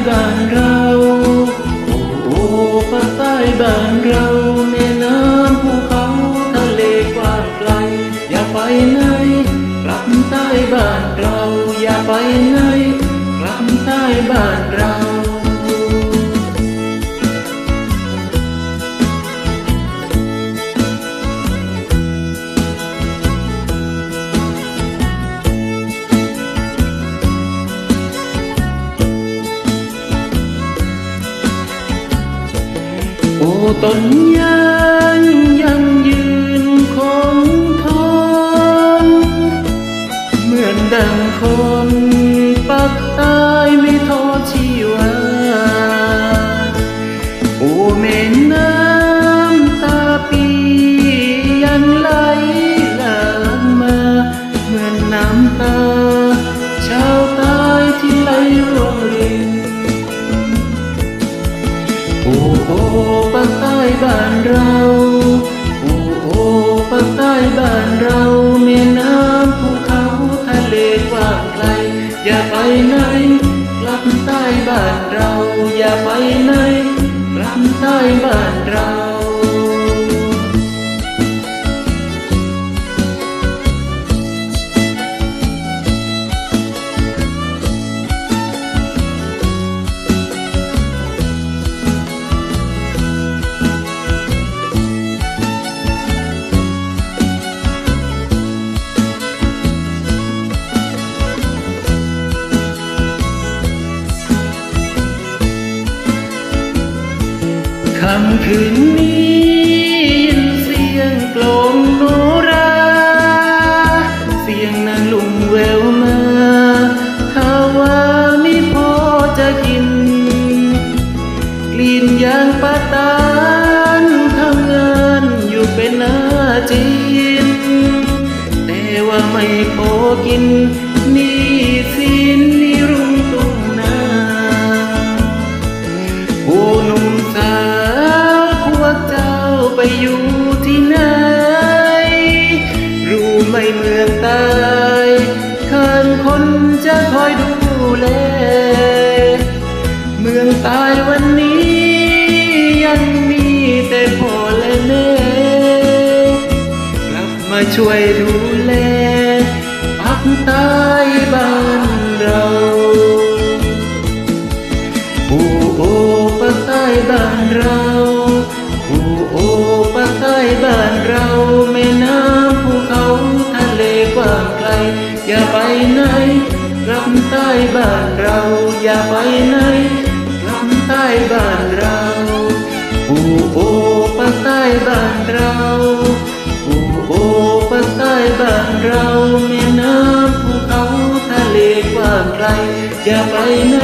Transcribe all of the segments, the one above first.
บ้านเราโอ้โอ้ภาคใต้บ้านเราแม่น้ำภูเขาทะเลกว้างไกลอย่าไปไหนกลับใต้บ้านเราอย่าไปไหนกลับใต้บ้านเราโอ้ต้นยางยังยืนคงทนเหมือนดังคนปักตายไม่ทอดชีวาโอ้แม่น้ำตาปียังไหลหลั่งมาเหมือนน้ำตาชาวใต้ที่ไหลร่วงรินโอ้โอ้ภาคใต้บ้านเราโอ้โอ้ภาคใต้บ้านเราแม่น้ำภูเขาทะเลกว้างไกลอย่าไปไหนกลับใต้บ้านเราอย่าไปไหนกลับใต้บ้านเราค่ำคืนนี้ยินเสียงกลองโนราเสียงนางลุงแววมาถ้าว่าไม่พอจะกินกลิ่นยางปะตานทำงานอยู่เป็นอาจินแต่ว่าไม่พอกินนี่สินนี่รุ่งตรงหน้าโอ้หนุ่มสาวพวกเจ้าไปอยู่ที่ไหนรู้ไหมเมืองใต้ข้างคนจะคอยดูแลเมืองใต้วันนี้ยังมีแต่พ่อและแม่กลับมาช่วยดูแลภาคใต้บ้านเราโอ้โอ้ภาคใต้บ้านเราโอ้โอ้ภาคใต้บ้านเราแม่น้ำภูเขาทะเลกว้างไกลอย่าไปไหนกลับใต้บ้านเราอย่าไปไหนกลับใต้บ้านเราโอ้โอ้ภาคใต้บ้านเราโอ้โอ้ภาคใต้บ้านเราแม่น้ำภูเขาทะเลกว้างไกลอย่าไปไหน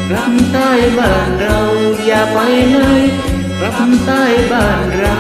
กลับใต้บ้านเราอย่าไปไหนกลับใต้บ้านเรา